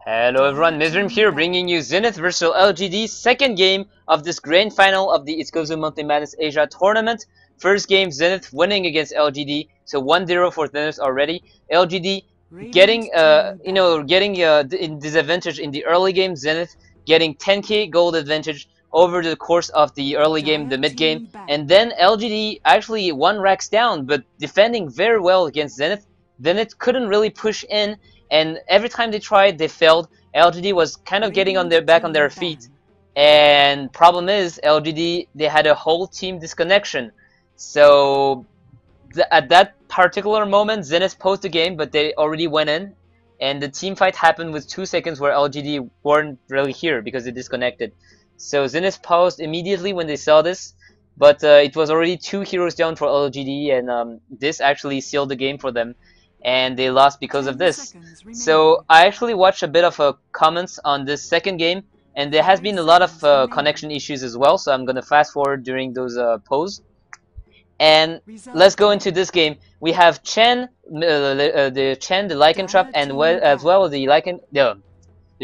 Hello everyone, Myzzrym here, bringing you Zenith vs LGD, second game of this grand final of the It's Gosu Monthly Madness Asia tournament. First game, Zenith winning against LGD, so 1-0 for Zenith already. LGD getting, in disadvantage in the early game. Zenith getting 10k gold advantage over the course of the early game, the mid game, and then LGD actually one racks down, but defending very well against Zenith. Zenith couldn't really push in, and every time they tried, they failed. LGD was kind of getting on their feet, and problem is LGD, they had a whole team disconnection. So at that particular moment, Zenith paused the game, but they already went in, and the team fight happened with 2 seconds where LGD weren't really here because they disconnected. So Zenith paused immediately when they saw this, but it was already 2 heroes down for LGD, and this actually sealed the game for them, and they lost because of this. So I actually watched a bit of comments on this second game, and there has been a lot of connection issues as well, so I'm gonna fast forward during those polls. And let's go into this game. We have Chen, the Lycanthrope, and as well as the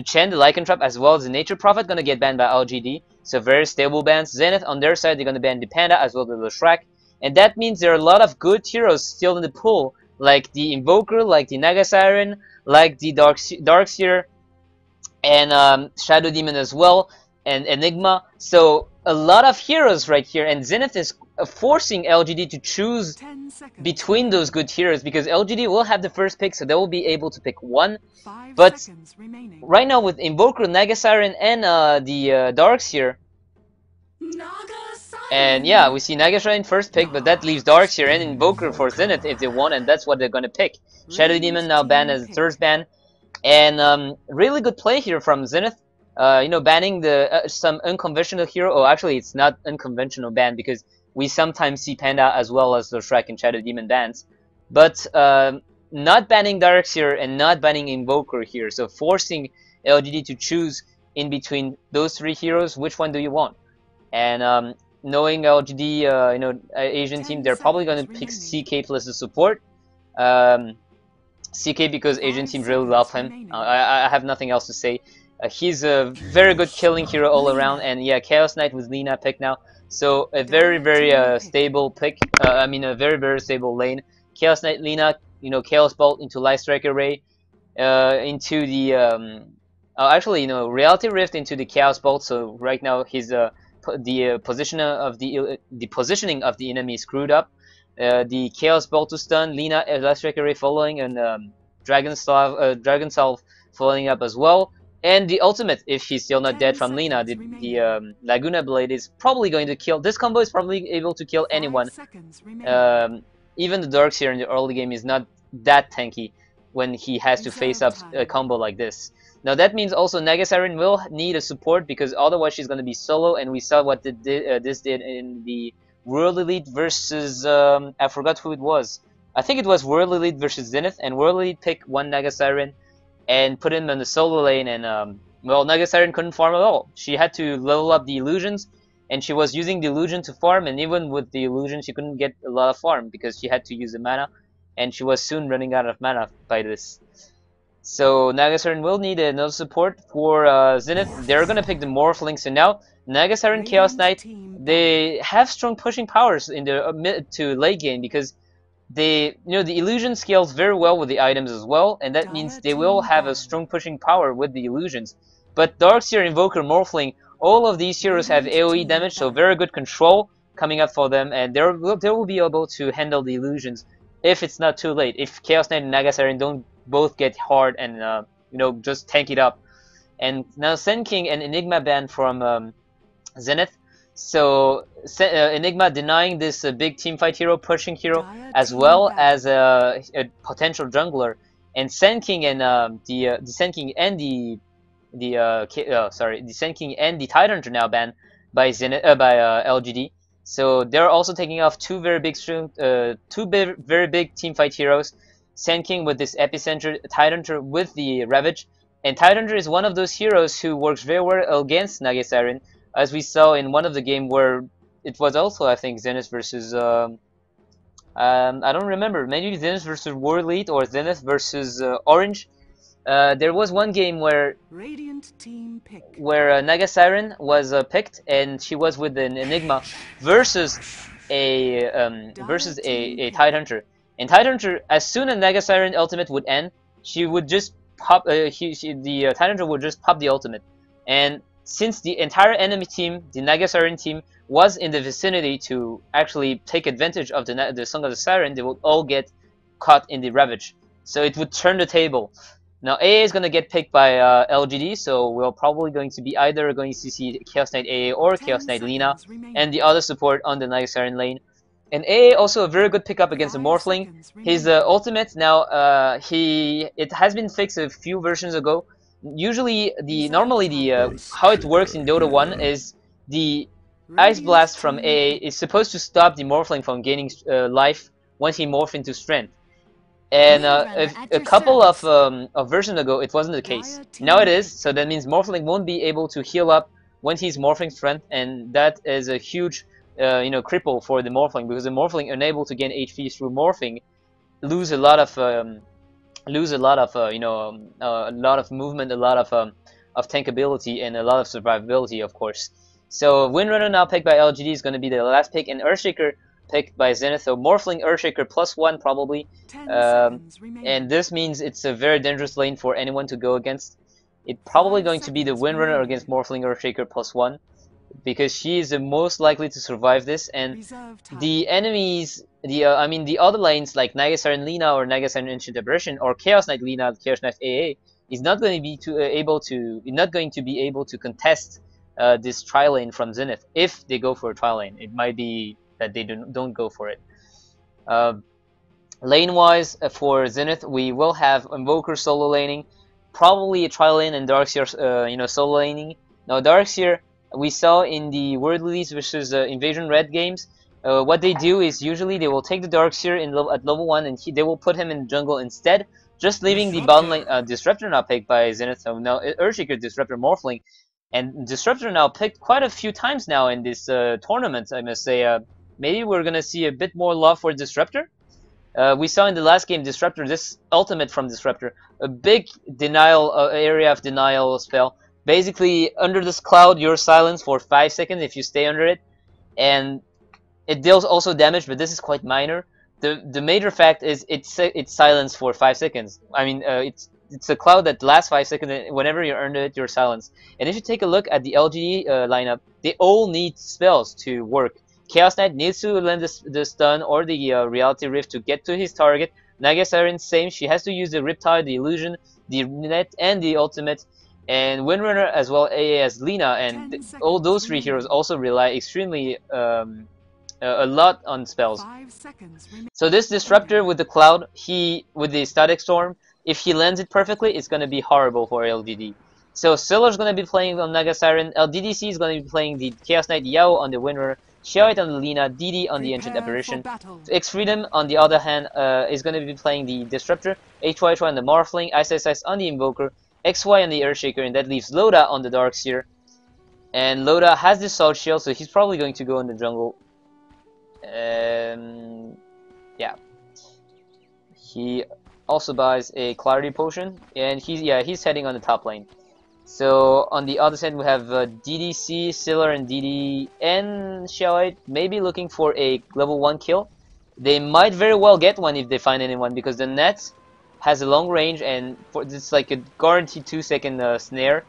Chen, the Lycanthrope, as well as the Nature Prophet, gonna get banned by LGD. So very stable bans. Zenith on their side, they're gonna ban the Panda as well as the Shrek, and that means there are a lot of good heroes still in the pool, like the Invoker, like the Naga Siren, like the Darkseer, and Shadow Demon as well, and Enigma. So a lot of heroes right here, and Zenith is forcing LGD to choose between those good heroes, because LGD will have the first pick, so they will be able to pick one. But right now with Invoker, Naga Siren, and the Darkseer, and yeah, we see Naga Siren first pick, but that leaves Darkseer and Invoker for Zenith if they want, and that's what they're gonna pick. Shadow Demon now banned as the third ban, and really good play here from Zenith. Banning the some unconventional hero. Oh, actually, it's not unconventional ban, because we sometimes see Panda as well as the Shrek and Shadow Demon bans, but not banning Darkseer and not banning Invoker here. So forcing LGD to choose in between those 3 heroes, which one do you want? And knowing LGD, Asian team, they're probably going to pick CK plus the support. CK because Asian teams really love him. I have nothing else to say. He's a very good killing hero all around, and yeah, Chaos Knight with Lina pick now. So a very stable pick. A very stable lane. Chaos Knight, Lina, Chaos Bolt into Light Striker Ray, into the Reality Rift into the Chaos Bolt. So right now he's the positioning of the enemy is screwed up. The Chaos Bolt to stun, Lina, Light Striker Ray following, and Dragon Salve following up as well. And the ultimate, if he's still not dead from Lina, the Laguna Blade is probably going to kill. This combo is probably able to kill anyone. Even the Darkseer in the early game is not that tanky when he has to face up a combo like this. Now that means also Naga Siren will need a support, because otherwise she's going to be solo, and we saw what this did in the World Elite versus, I forgot who it was. I think it was World Elite versus Zenith, and World Elite picked one Naga Siren and put him in the solo lane, and Naga Siren couldn't farm at all. She had to level up the illusions, and she was using the illusion to farm, and even with the illusion she couldn't get a lot of farm because she had to use the mana, and she was soon running out of mana by this. So Naga Siren will need another support for Zenith. They're gonna pick the Morphling, so now Naga Siren, Chaos Knight, they have strong pushing powers in the mid to late game, because the illusion scales very well with the items as well, and that means they will have a strong pushing power with the illusions. But Darkseer, Invoker, Morphling, all of these heroes have AoE damage, so very good control coming up for them, and they will be able to handle the illusions if it's not too late. If Chaos Knight and Naga Siren don't both get hard and just tank it up. And now Sen King and Enigma ban from Zenith. So Enigma denying this big teamfight hero, pushing hero, as well as a potential jungler, and Sen King and the Sen King and the Sen King and the Tidehunter now banned by LGD. So they're also taking off two very big teamfight heroes. Sen King with this Epicenter, Tidehunter with the Ravage, and Tidehunter is one of those heroes who works very well against Naga Siren, as we saw in one of the game where it was also, I think, Zenith versus I don't remember, maybe Zenith versus World Elite or Zenith versus Orange. There was one game where Radiant team pick. Naga Siren was picked, and she was with an Enigma versus a Tidehunter. And Tidehunter, as soon as Naga Siren ultimate would end, she would just pop. The Tidehunter would just pop the ultimate. And since the entire enemy team, the Naga Siren team, was in the vicinity to actually take advantage of the Song of the Siren, they would all get caught in the Ravage. So it would turn the table. Now AA is going to get picked by LGD, so we're probably going to be either going to see Chaos Knight AA or Chaos Knight Lina, and the other support on the Naga Siren lane. And AA also a very good pickup against the Morphling. His ultimate now, it has been fixed a few versions ago. Usually, normally how it works in Dota 1 is the Ice Blast from AA is supposed to stop the Morphling from gaining life once he morphs into Strength. And a couple of versions ago, it wasn't the case. Now it is, so that means Morphling won't be able to heal up when he's morphing Strength, and that is a huge, cripple for the Morphling, because the Morphling, unable to gain HP through morphing, lose a lot of movement, a lot of tankability, and a lot of survivability, of course. So Windrunner now picked by LGD is going to be the last pick, and Earthshaker picked by Zenith. So Morphling Earthshaker +1 probably, and this means it's a very dangerous lane for anyone to go against. It's probably going to be the Windrunner against Morphling Earthshaker +1, because she is the most likely to survive this, and the enemies, the other lanes like Naga Siren Lina or Naga Siren Ancient Aberration or Chaos Knight Lina, Chaos Knight AA, is not going to be able to contest this tri lane from Zenith if they go for a tri lane. It might be that they don't go for it. Lane wise, for Zenith, we will have Invoker solo laning, probably a tri lane, and Darkseer solo laning. Now Darkseer, we saw in the World Release versus Invasion Red games, what they do is usually they will take the Darkseer at level 1 and they will put him in jungle instead, just leaving the bottom lane Disruptor now picked by Zenith. So now Earthshaker, Disruptor, Morphling, and Disruptor now picked quite a few times now in this tournament, I must say. Maybe we're gonna see a bit more love for Disruptor. We saw in the last game Disruptor, this ultimate from Disruptor, a big denial area of denial spell. Basically, under this cloud, you're silenced for 5 seconds if you stay under it, and it deals also damage, but this is quite minor. The major fact is it's silenced for 5 seconds. I mean, it's a cloud that lasts 5 seconds, and whenever you're under it, you're silenced. And if you take a look at the LGD lineup, they all need spells to work. Chaos Knight needs to land the stun or the Reality Rift to get to his target. Naga Siren, same. She has to use the Riptide, the Illusion, the Net, and the Ultimate. And Windrunner as well, AA as Lina, and all those three heroes also rely extremely a lot on spells. So this Disruptor with the Cloud, with the Static Storm, if he lands it perfectly, it's going to be horrible for LGD. So Siller's going to be playing on Naga Siren, LDDC is going to be playing the Chaos Knight Yao on the Windrunner, Xiaoite on the Lina, DD on the Ancient Apparition. X Freedom, on the other hand, is going to be playing the Disruptor, HY on the Morphling, ISS on the Invoker, XY on the Earthshaker, and that leaves Loda on the Darkseer. And Loda has the Salt Shield, so he's probably going to go in the jungle. Yeah. He also buys a Clarity Potion, and he's heading on the top lane. So on the other side we have DDC, Siller, and DD, and Xiaoite maybe looking for a level 1 kill. They might very well get one if they find anyone, because the net has a long range, and it's like a guaranteed 2-second snare.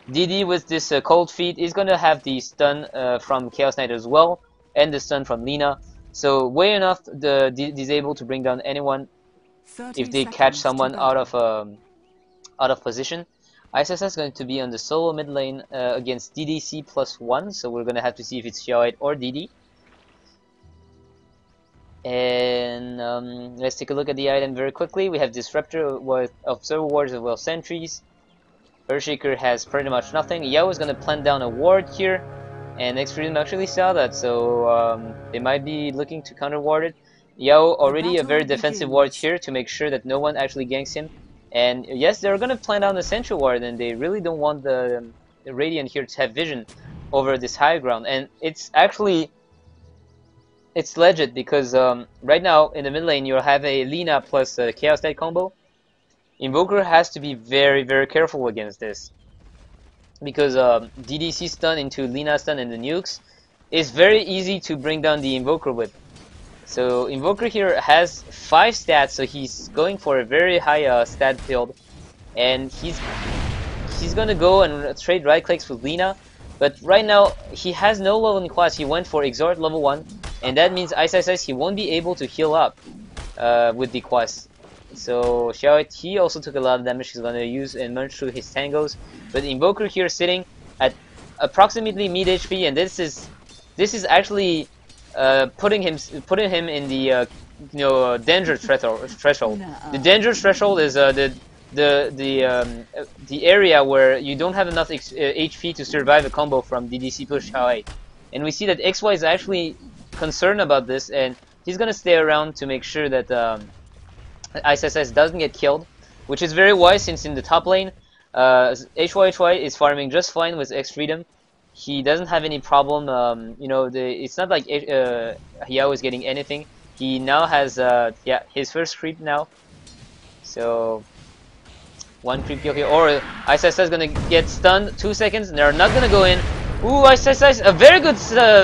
DD with this Cold Feet is going to have the stun from Chaos Knight as well, and the stun from Lina. So way enough is able to bring down anyone if they catch someone out of position. ISS is going to be on the solo mid lane against DDC +1, so we're going to have to see if it's Xiaoite or DD. And let's take a look at the item very quickly. We have Disruptor with Observer Wards as well Sentries. Earthshaker has pretty much nothing. Yao is going to plant down a ward here, and X Freedom actually saw that, so they might be looking to counter ward it. Yao already a very defensive ward here to make sure that no one actually ganks him. And yes, they're going to plant down the Sentry Ward, and they really don't want the Radiant here to have vision over this high ground. And it's legit, because right now in the mid lane you have a Lina plus Chaos Knight combo. Invoker has to be very, very careful against this, because DDC stun into Lina stun and the nukes is very easy to bring down the Invoker with. So Invoker here has 5 stats, so he's going for a very high stat build, and he's gonna go and trade right clicks with Lina. But right now he has no leveling class. He went for Exhort level 1, and that means Ice he won't be able to heal up with the quest. So Xiaoit, he also took a lot of damage. He's gonna use and munch through his tangos. But Invoker here sitting at approximately mid HP, and this is actually putting him in the danger threshold. The danger threshold is the area where you don't have enough HP to survive a combo from DDC push Xiaoit. And we see that XY is actually concerned about this, and he's gonna stay around to make sure that ISSS doesn't get killed, which is very wise, since in the top lane HY is farming just fine with X Freedom. He doesn't have any problem. It's not like Yao is getting anything. He now has his first creep now. So one creep kill here, or ISSS is gonna get stunned. 2 seconds, and they're not gonna go in. Ooh, ISSS, a very good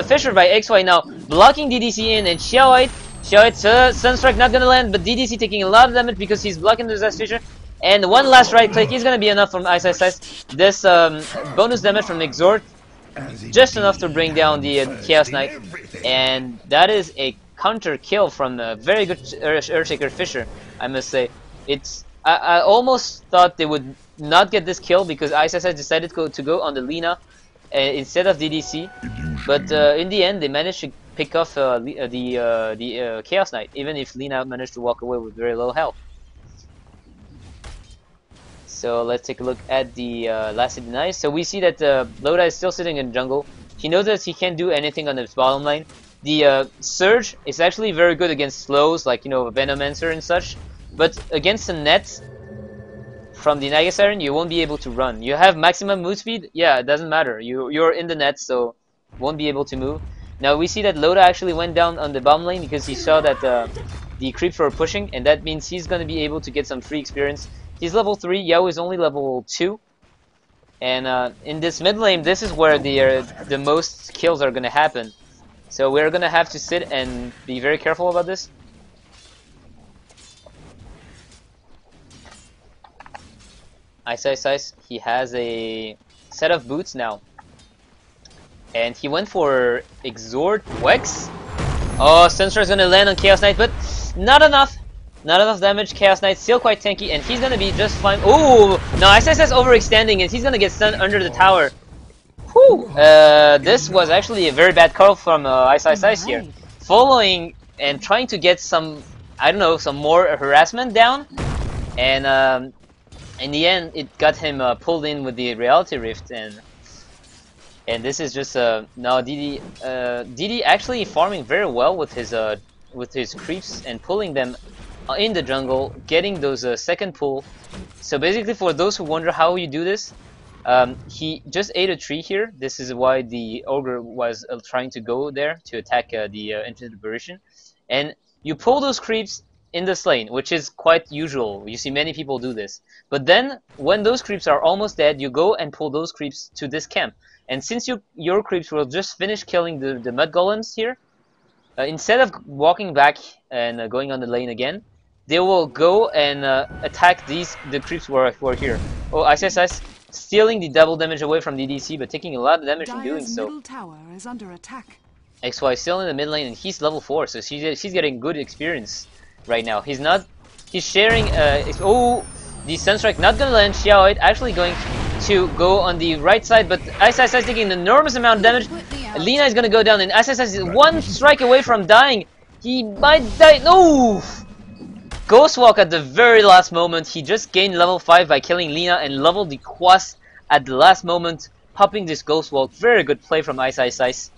Fisher by XY now, blocking DDC in, and Xiaoite, Sunstrike not gonna land, but DDC taking a lot of damage because he's blocking the Fisher. And one last right click is gonna be enough from ISSS. This bonus damage from Exhort, just enough to bring down the Chaos Knight, and that is a counter kill from a very good Earthshaker Fisher, I must say. I almost thought they would not get this kill because ISSS decided to go on the Lina instead of DDC, but in the end they managed to pick off the Chaos Knight, even if Lina managed to walk away with very low health. So let's take a look at the last denies. So we see that Loda is still sitting in jungle. He knows that he can't do anything on his bottom lane. The Surge is actually very good against slows, like Venomancer and such. But against the net from the Naga Siren, you won't be able to run. You have maximum move speed, yeah, it doesn't matter. You're in the net, so won't be able to move. Now we see that Loda actually went down on the bottom lane because he saw that the creeps were pushing, and that means he's gonna be able to get some free experience. He's level 3, Yao is only level 2. And in this mid lane, this is where the most kills are gonna happen. So we're gonna have to sit and be very careful about this. Ice, he has a set of boots now. And he went for Exhort Wex. Oh, Sunstrike's gonna land on Chaos Knight, but not enough. Not enough damage. Chaos Knight still quite tanky, and he's gonna be just fine. Ooh! No, ISSS overextending, and he's gonna get stunned under the tower. Whew! This was actually a very bad call from Ice here. Following and trying to get some, I don't know, some more harassment down. And in the end, it got him pulled in with the Reality Rift, and this is just now DD actually farming very well with his creeps and pulling them in the jungle, getting those second pull. So basically, for those who wonder how you do this, he just ate a tree here. This is why the ogre was trying to go there to attack the Infinite Apparition, and you pull those creeps in this lane, which is quite usual. You see many people do this. But then, when those creeps are almost dead, you go and pull those creeps to this camp. And since your creeps will just finish killing the mud golems here, instead of walking back and going on the lane again, they will go and attack the creeps who are here. Oh, ISSS stealing the double damage away from DDC, but taking a lot of damage in doing so. Middle tower is under attack. XY still in the mid lane, and he's level 4, so she's getting good experience right now. He's sharing. Oh, the Sunstrike not gonna land. Xiaoid actually going to go on the right side, but ISSS taking an enormous amount of damage. Lina is gonna go down, and ISSS is one strike away from dying. He might die. No! Ghost Walk at the very last moment. He just gained level 5 by killing Lina and leveled the quest at the last moment, popping this Ghost Walk. Very good play from Ice.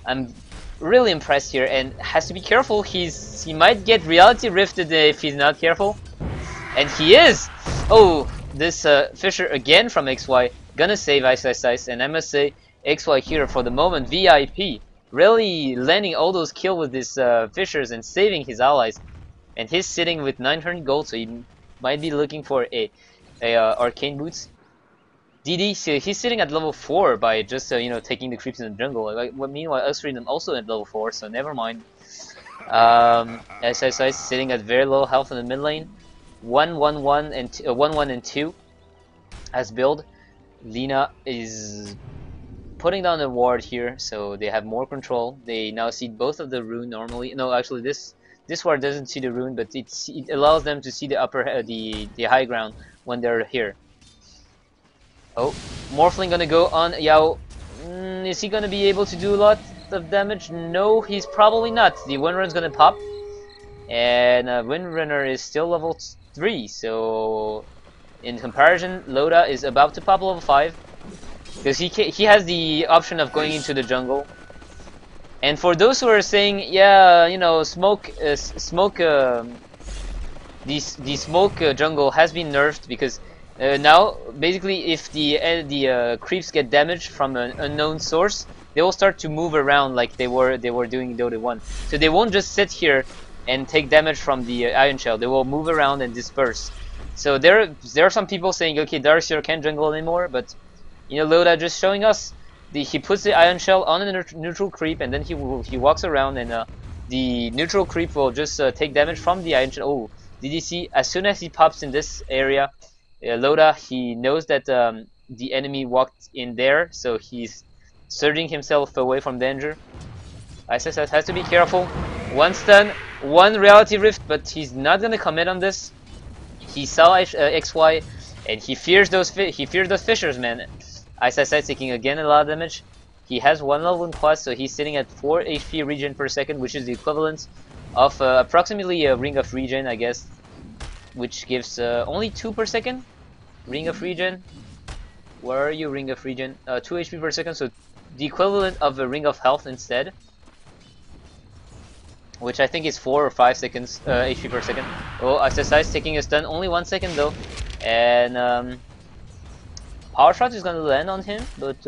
I'm really impressed here, and has to be careful. He might get Reality Rifted if he's not careful, and he is. Oh, this Fisher again from XY gonna save Ice, and I must say XY here for the moment VIP, really landing all those kills with these Fishers and saving his allies. And he's sitting with 900 gold, so he might be looking for a arcane boots. DD, so he's sitting at level 4 by just you know, taking the creeps in the jungle. Like, meanwhile, Usrean also at level 4, so never mind. SSI sitting at very low health in the mid lane. 1-1-1 and 1-1 and 2 as build. Lina is putting down the ward here, so they have more control. They now see both of the rune normally. No, actually, this ward doesn't see the rune, but it allows them to see the the high ground when they're here. Oh, Morphling gonna go on Yao. Is he gonna be able to do a lot of damage? No, he's probably not. The Windrunner's gonna pop, and Windrunner is still level 3. So, in comparison, Loda is about to pop level 5 because he has the option of going into the jungle. And for those who are saying, yeah, you know, the smoke jungle has been nerfed because. Now, basically, if the creeps get damaged from an unknown source, they will start to move around like they were doing in Dota 1. So they won't just sit here and take damage from the Iron Shell. They will move around and disperse. So there are some people saying, okay, Darkseer can't jungle anymore, but you know, Loda just showing us he puts the Iron Shell on a neutral creep, and then he walks around, and the neutral creep will just take damage from the Iron Shell. Oh, did you see? As soon as he pops in this area. Loda, he knows that the enemy walked in there, so he's surging himself away from danger. ISS has to be careful. One stun, one reality rift, but he's not gonna commit on this. He saw XY, and he fears those fishers, man. ISS taking again a lot of damage. He has 1 level in quad, so he's sitting at 4 HP regen per second, which is the equivalent of approximately a ring of regen, I guess, which gives only 2 per second. Ring of regen. Where are you, ring of regen? 2 HP per second, so the equivalent of a ring of health instead, which I think is 4 or 5 seconds HP per second. Oh, SSI is taking a stun, only 1 second though, and power shot is gonna land on him, but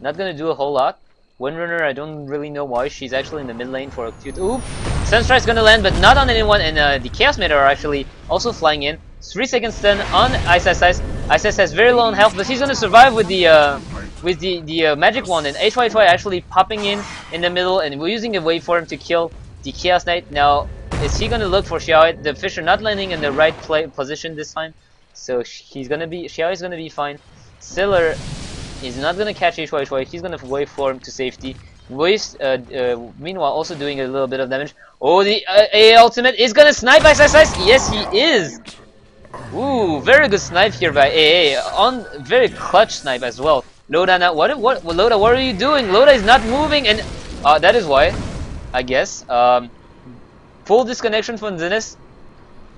not gonna do a whole lot. Windrunner, I don't really know why she's actually in the mid lane for a cute. Oop! Sunstrike's gonna land, but not on anyone, and the Chaos Meter are actually also flying in. 3 seconds stun on ISS. ISS has very low on health, but he's gonna survive with the magic wand, and HY actually popping in the middle, and we're using a wave for him to kill the Chaos Knight. Now, is he gonna look for Xiao? The Fisher not landing in the right position this time, so Xiao is gonna be fine. Siller is not gonna catch HY. He's gonna wave for him to safety. Waste, meanwhile, also doing a little bit of damage. Oh, the AA ultimate is gonna snipe ISS. Yes, he is. Ooh, very good snipe here by AA. On very clutch snipe as well. Loda now, what Loda, what are you doing? Loda is not moving, and that is why, I guess. Full disconnection from Zenith,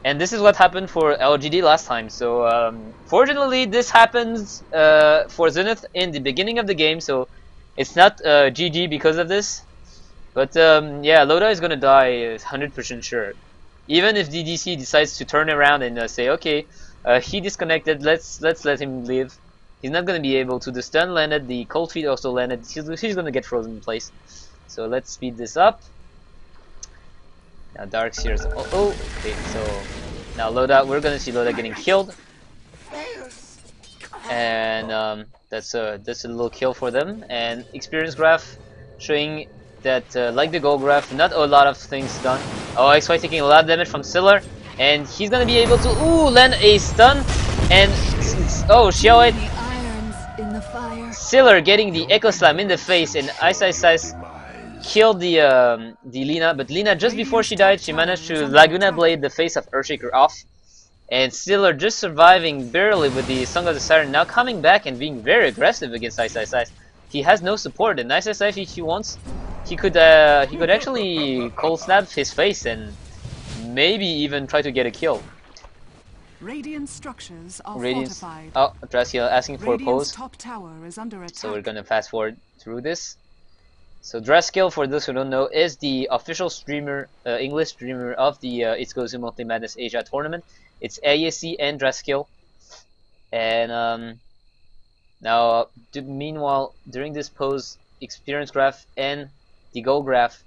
and this is what happened for LGD last time. So fortunately, this happens for Zenith in the beginning of the game, so it's not GG because of this. But yeah, Loda is gonna die 100% sure. Even if DDC decides to turn around and say, okay, he disconnected, let's let him live. He's not gonna be able to. The stun landed, the cold feet also landed. He's gonna get frozen in place. So let's speed this up. Now Darkseer's okay, so now Loda, we're gonna see Loda getting killed. And that's a little kill for them. And experience graph showing that like the gold graph, not a lot of things done. Oh, XY taking a lot of damage from Siller, and he's gonna be able to land a stun, and oh, Xiao Siller getting the Echo Slam in the face, and Ice killed the Lina, but Lina, just before she died, she managed to Laguna Blade the face of Earthshaker off, and Siller just surviving barely with the Song of the Siren, now coming back and being very aggressive against Ice. He has no support, and Ice if he wants, he could actually cold snap his face and maybe even try to get a kill. Radiant structures are fortified. Oh, Draskiel asking for a pose. Top tower is under attack. So we're gonna fast forward through this. So Draskiel, for those who don't know, is the official streamer, English streamer of the It's Gosu Monthly Madness Asia tournament. It's ASC and Draskiel. And now, meanwhile, during this pose, experience graph and the goal graph,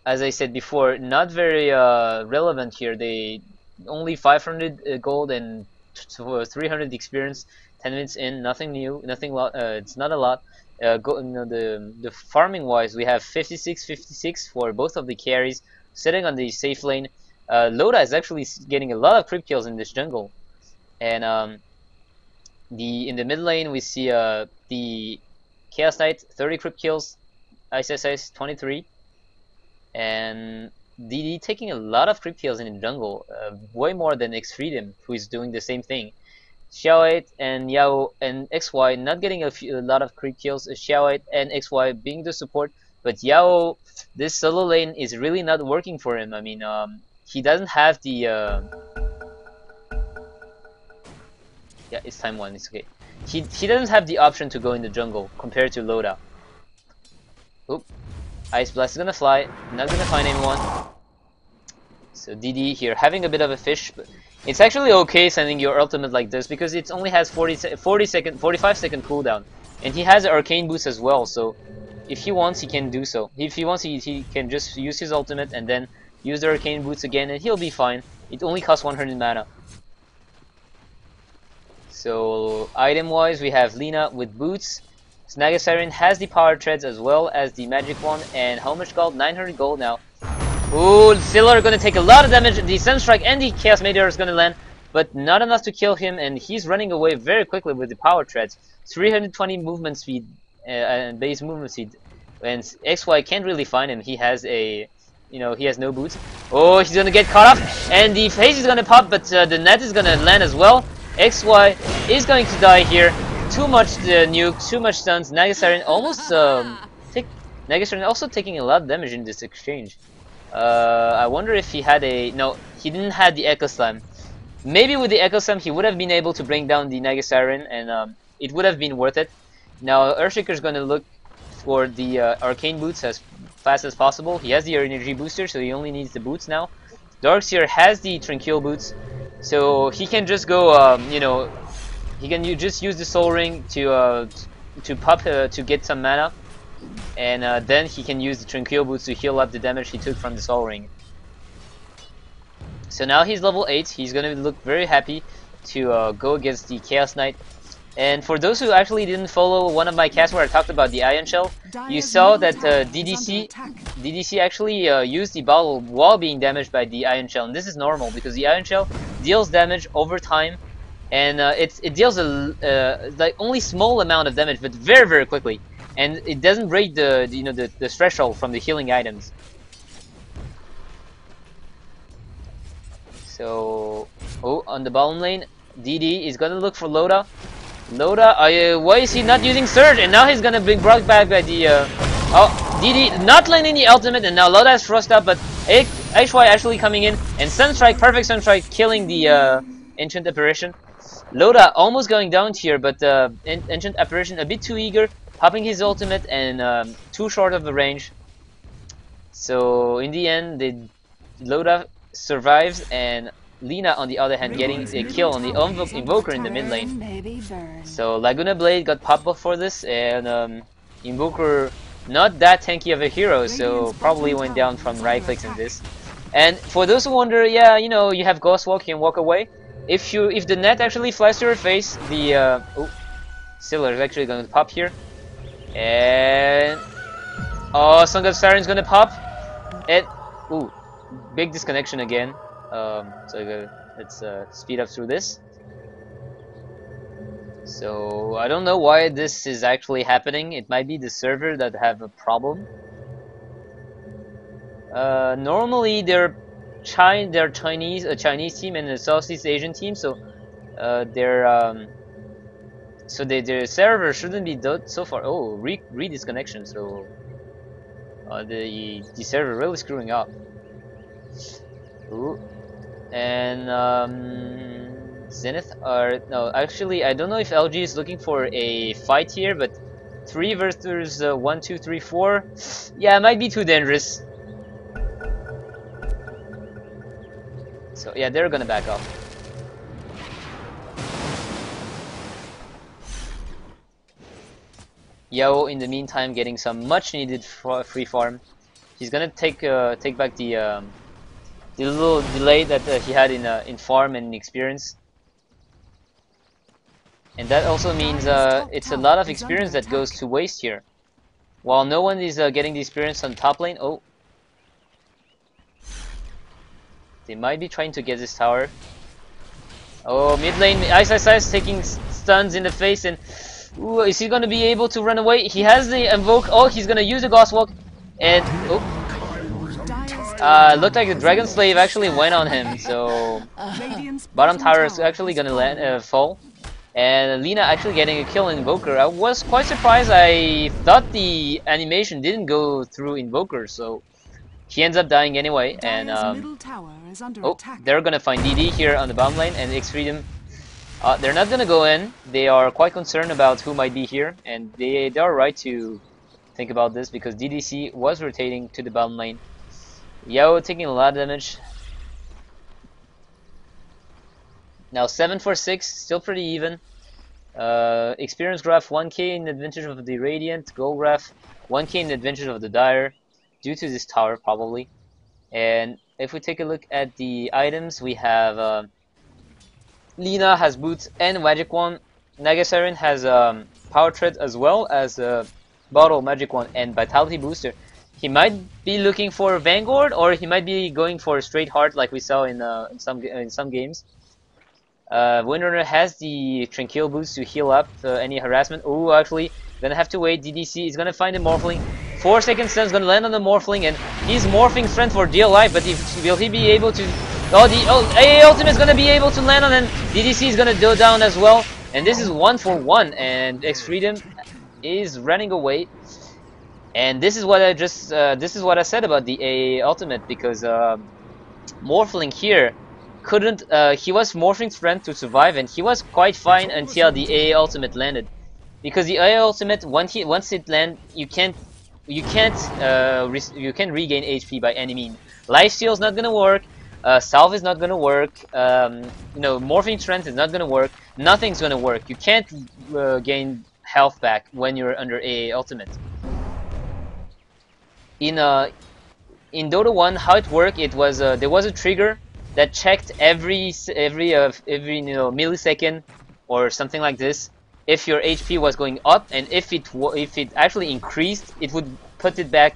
as I said before, not very relevant here. They only 500 gold and 300 experience. 10 minutes in, nothing new, nothing lot. It's not a lot. The farming wise, we have 56 for both of the carries sitting on the safe lane. Loda is actually getting a lot of creep kills in this jungle, and in the mid lane we see the Chaos Knight 30 creep kills, ISS 23, and DD taking a lot of creep kills in the jungle, way more than X Freedom, who is doing the same thing. Xiao8 and Yao and XY not getting a lot of creep kills. Xiao8 and XY being the support, but Yao, this solo lane is really not working for him. I mean, he doesn't have the yeah, it's time 1. It's okay. He doesn't have the option to go in the jungle compared to Loda. Oop, Ice Blast is gonna fly. Not gonna find anyone. So DD here having a bit of a fish, but it's actually okay sending your ultimate like this because it only has 45 second cooldown, and he has arcane boost as well. So if he wants, he can do so. If he wants, he can just use his ultimate and then use the arcane boots again, and he'll be fine. It only costs 100 mana. So item wise, we have Lina with boots. Snaga Siren has the power treads as well as the magic one, and how much gold? 900 gold now. Ooh, Filler gonna take a lot of damage. The Sunstrike and the Chaos Meteor is gonna land, but not enough to kill him, and he's running away very quickly with the power treads. 320 movement speed and base movement speed, and XY can't really find him. He has a, he has no boots. Oh, he's gonna get caught up, and the phase is gonna pop, but the net is gonna land as well. XY is going to die here. Too much nuke, too much stuns. Nagasiren almost Nagasiren also taking a lot of damage in this exchange. I wonder if he had no, he didn't have the Echo Slam. Maybe with the Echo Slam he would have been able to bring down the Nagasiren, and it would have been worth it. Now Earthshaker's gonna look for the arcane boots as fast as possible. He has the energy booster, so he only needs the boots now. Darkseer has the Tranquil boots, so he can just go, he can just use the Soul Ring to pop to get some mana, and then he can use the Tranquil boots to heal up the damage he took from the Soul Ring. So now he's level 8. He's gonna look very happy to go against the Chaos Knight. And for those who actually didn't follow one of my casts where I talked about the Ion Shell, you saw that DDC actually used the bottle while being damaged by the Ion Shell, and this is normal because the Ion Shell deals damage over time, and it deals a like only small amount of damage, but very very quickly, and it doesn't break the threshold from the healing items. So on the bottom lane, DD is gonna look for Loda. Loda, why is he not using Surge? And now he's gonna be brought back by the DD not landing the ultimate, and now Loda is thrust up, but HY actually coming in, and Sunstrike, perfect Sunstrike, killing the Ancient Apparition. Loda almost going down here, but Ancient Apparition a bit too eager, popping his ultimate, and too short of the range. So in the end, Loda survives, and Lina, on the other hand, getting a kill on the Invoker in the mid lane. So Laguna Blade got popped up for this, and Invoker not that tanky of a hero, so probably went down from right clicks in this. And for those who wonder, yeah, you have Ghost Walk, you can walk away. If the net actually flies to your face, the Siller is actually going to pop here, and Song of Siren's going to pop. And big disconnection again. So let's speed up through this. So I don't know why this is actually happening. It might be the server that have a problem. Normally they're a Chinese team and a Southeast Asian team, so their server shouldn't be so far. Redisconnection. So the server really screwing up. Ooh. And Zenith no, actually I don't know if LG is looking for a fight here, but 3 versus 1, 2, 3, 4, yeah, it might be too dangerous. So yeah, they're gonna back up. Yao in the meantime getting some much needed free farm. He's gonna take back the the little delay that he had in farm and experience. And that also means it's a lot of experience that goes to waste here. While no one is getting the experience on top lane. Oh, they might be trying to get this tower. Oh, mid lane, Ice taking stuns in the face, and ooh, is he gonna be able to run away? He has the invoke. Oh, he's gonna use the Ghost Walk, and oh, looked like the Dragon Slave actually went on him. So bottom tower is actually gonna land, fall, and Lina actually getting a kill in Invoker. I was quite surprised. I thought the animation didn't go through Invoker, so he ends up dying anyway. And oh, they're gonna find DD here on the bottom lane, and X-Freedom. They're not gonna go in. They are quite concerned about who might be here, and they are right to think about this because DDC was rotating to the bottom lane. Yao taking a lot of damage. Now 7 for 6, still pretty even. Experience graph 1k in advantage of the Radiant. Gold graph 1k in advantage of the Dire, due to this tower probably. And if we take a look at the items, we have Lina has boots and magic wand. Nagasiren has power tread as well as bottle, magic wand, and vitality booster. He might be looking for Vanguard, or he might be going for a straight heart like we saw in some games. Windrunner has the Tranquil boots to heal up any harassment. Oh, actually, gonna have to wait. DDC is gonna find a Morphling. 4-second stun is gonna land on the Morphling, and he's morphing strength for deal life. But will he be able to? Oh, the AA ultimate is gonna be able to land on him. DDC is gonna go down as well, and this is 1 for 1. And X-Freedom is running away. And this is what I just this is what I said about the AA ultimate, because Morphling here couldn't he was morphing strength to survive, and he was quite fine until the AA ultimate landed. Because the AA ultimate, once it lands, you can't regain HP by any means. Lifesteal is not gonna work. Salve is not gonna work. You know, morphing strength is not gonna work. Nothing's gonna work. You can't gain health back when you're under AA ultimate. In Dota 1, how it worked, it was there was a trigger that checked every millisecond or something like this if your HP was going up, and if it actually increased, it would put it back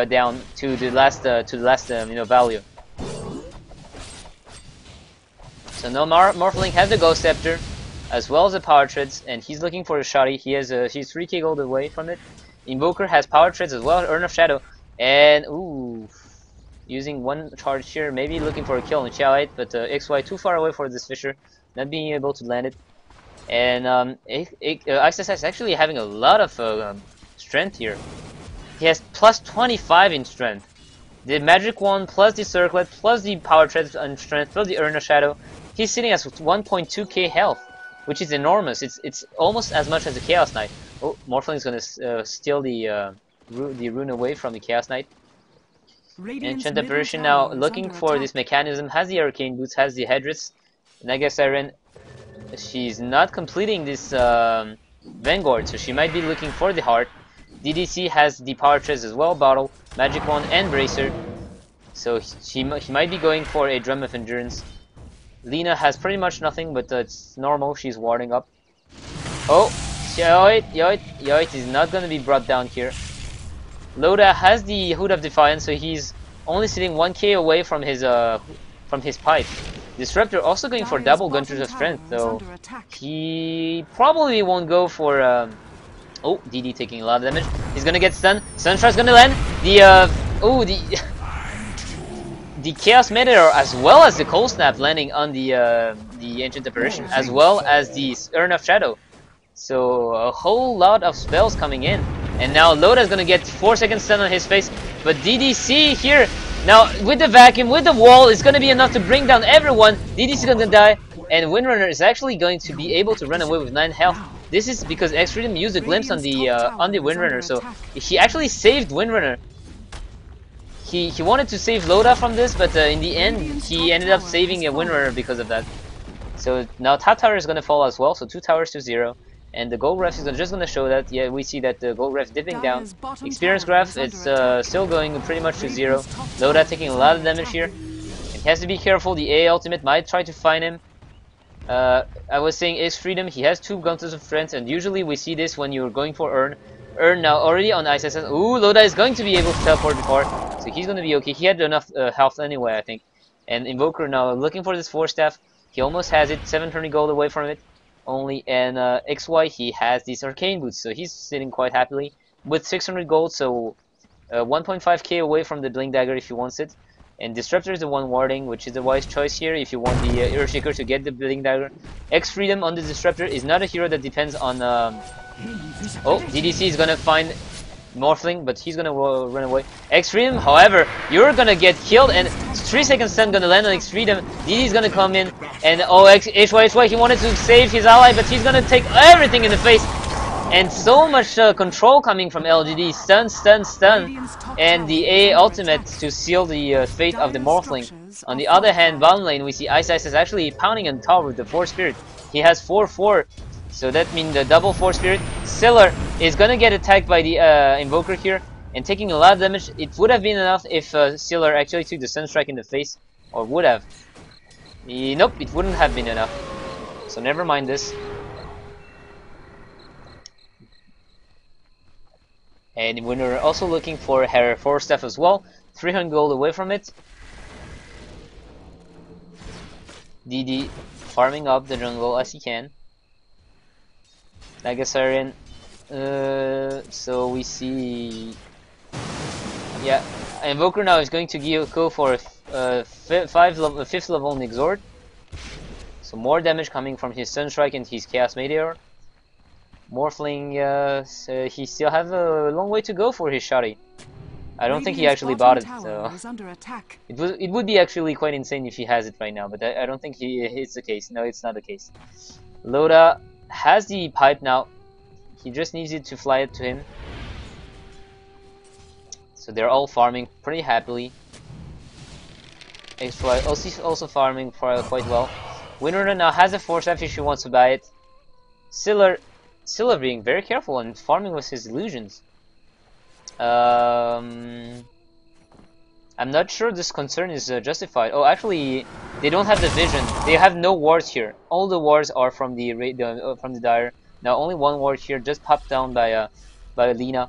down to the last value. So now Morphling has the Ghost Scepter as well as the Power Treads, and he's looking for a shotty. He's 3k gold away from it. Invoker has Power Treads as well, Urn of Shadow, and ooh, using one charge here, maybe looking for a kill on Xiao 8, but XY too far away for this Fisher, not being able to land it. And Access is actually having a lot of strength here. He has plus 25 in strength. The Magic Wand plus the Circlet plus the Power Treads and strength plus the Urn of Shadow. He's sitting at 1.2k health, which is enormous. It's almost as much as the Chaos Knight. Oh, Morphling is gonna steal the rune away from the Chaos Knight. Enchant Apparition now looking for this mechanism, has the Arcane Boots, has the Headdress. Nagasiren, she's not completing this Vanguard, so she might be looking for the Heart. DDC has the Power Treads as well, Bottle, Magic Wand, and Bracer. So he might be going for a Drum of Endurance. Lina has pretty much nothing, but it's normal, she's warding up. Oh, Yoit is not going to be brought down here. Loda has the Hood of Defiance, so he's only sitting 1k away from his pipe. Disruptor also going for double Gunters of Strength, though he probably won't go for oh, DD taking a lot of damage. He's gonna get stunned. Sunstrike's gonna land. The Chaos Meteor as well as the Cold Snap landing on the Ancient Apparition, as well as the Urn of Shadow. So a whole lot of spells coming in. And now Loda's gonna get 4-second stun on his face, but DDC here, now with the vacuum, with the wall, it's gonna be enough to bring down everyone. DDC is gonna die, and Windrunner is actually going to be able to run away with 9 health. This is because X-Freedom used a glimpse on the Windrunner, so he actually saved Windrunner. He wanted to save Loda from this, but in the end, he ended up saving a Windrunner because of that. So now top tower is gonna fall as well, so 2 towers to 0. And the gold graph is just going to show that, yeah, we see that the gold graph dipping down. Experience graph, it's still going pretty much to 0. Loda taking a lot of damage here. And he has to be careful. The A ultimate might try to find him. I was saying X Freedom, he has 2 Gunters of Friends, and usually we see this when you're going for Earn. Earn now already on ISS. Ooh, Loda is going to be able to teleport before, so he's going to be okay. He had enough health anyway, I think. And Invoker now looking for this 4-staff. He almost has it, 720 gold away from it only. And XY, he has these Arcane Boots, so he's sitting quite happily with 600 gold, so 1.5k away from the Blink Dagger if he wants it. And Disruptor is the one warding, which is the wise choice here if you want the Earthshaker to get the Blink Dagger. X Freedom on the Disruptor is not a hero that depends on... Oh, DDC is gonna find Morphling, but he's gonna run away. X Freedom, however, you're gonna get killed, and 3-second stun gonna land on X Freedom. DD is gonna come in, and oh, HY, he wanted to save his ally, but he's gonna take everything in the face. And so much control coming from LGD. Stun, stun, stun. And the A ultimate to seal the fate of the Morphling. On the other hand, bottom lane, we see Ice is actually pounding on tower with the 4 Spirit. He has 4-4. So that means the double 4 Spirit. Siller is gonna get attacked by the Invoker here. And taking a lot of damage. It would have been enough if Siller actually took the Sunstrike in the face. Or would have. Nope, it wouldn't have been enough. So never mind this. And we're also looking for her 4-staff as well. 300 gold away from it. DD farming up the jungle as he can. Nagasarian. So we see... Yeah, Invoker now is going to go for a 5th level Exhort. So more damage coming from his Sunstrike and his Chaos Meteor. Morphling, so he still has a long way to go for his shotty. I don't think he actually bought it, so it would be actually quite insane if he has it right now, but I don't think it's the case. No, it's not the case. Loda has the pipe now. He just needs it to fly it to him. So they're all farming pretty happily. XY also farming quite well. Winrunner now has a 4-staff if she wants to buy it. Siller being very careful and farming with his illusions. I'm not sure this concern is justified. Oh, actually, they don't have the vision. They have no wards here. All the wards are from the Dire. Now only one ward here, just popped down by Lina.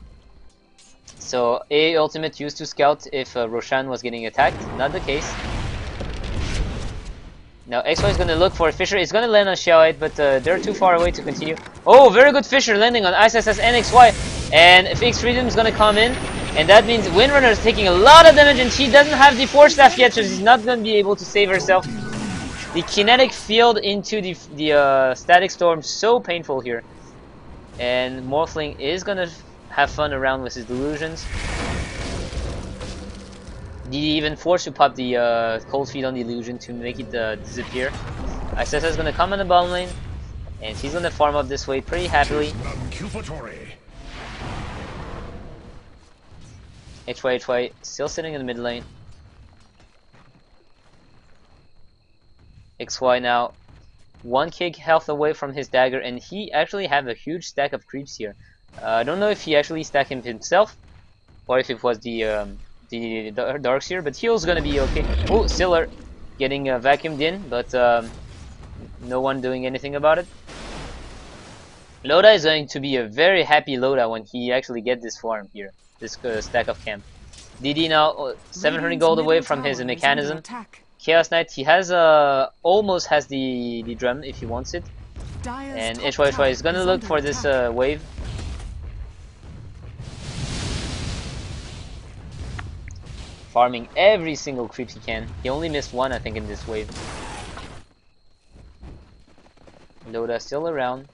So A ultimate used to scout if Roshan was getting attacked. Not the case. Now XY is gonna look for a Fisher. It's gonna land on Xiaoite, but they're too far away to continue. Oh, very good Fisher landing on ISS and XY. And X Freedom is gonna come in, and that means Windrunner is taking a lot of damage, and she doesn't have the 4-staff yet, so she's not gonna be able to save herself. The kinetic field into the static storm, so painful here. And Morphling is gonna have fun around with his delusions. DD even forced to pop the cold feet on the illusion to make it disappear. ISS is gonna come in the bottom lane, and he's gonna farm up this way pretty happily. HY still sitting in the mid lane. XY now 1k health away from his dagger, and he actually have a huge stack of creeps here. I don't know if he actually stacked him himself or if it was the Darkseer, but heal's gonna be okay. Oh, Siller getting vacuumed in, but no one doing anything about it. Loda is going to be a very happy Loda when he actually gets this farm here, this stack of camp. DD now 700 gold away from his mechanism. Chaos Knight, he has almost has the drum if he wants it. And HY is gonna look for this wave. Farming every single creep he can. He only missed one, I think, in this wave. Loda still around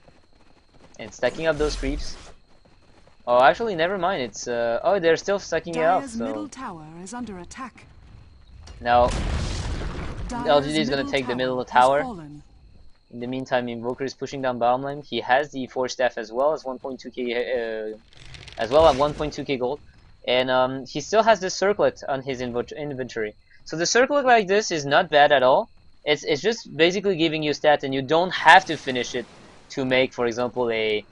and stacking up those creeps. Oh, actually, never mind. It's oh, they're still stacking it up. So middle tower is under attack. Now LGD is gonna take the middle of the tower. In the meantime, Invoker is pushing down bottom lane. He has the 4-staff as well as 1.2k as well at 1.2k gold. And he still has this circlet on his inventory. So the circlet like this is not bad at all. It's just basically giving you stats, and you don't have to finish it to make, for example, a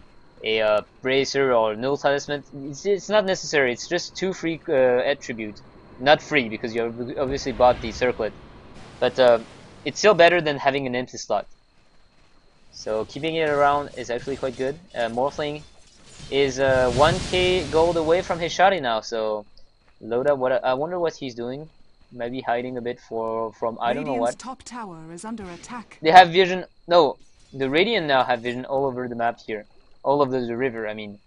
bracer or null talisman. It's not necessary. It's just 2 free attribute. Not free because you obviously bought the circlet. but it's still better than having an empty slot. So keeping it around is actually quite good. Morphling is 1k gold away from his shotty now, so Loda, I wonder what he's doing. Maybe hiding a bit from I don't know what. Top tower is under attack. They have vision. No, the Radiant now have vision all over the map here, all over the river. I mean,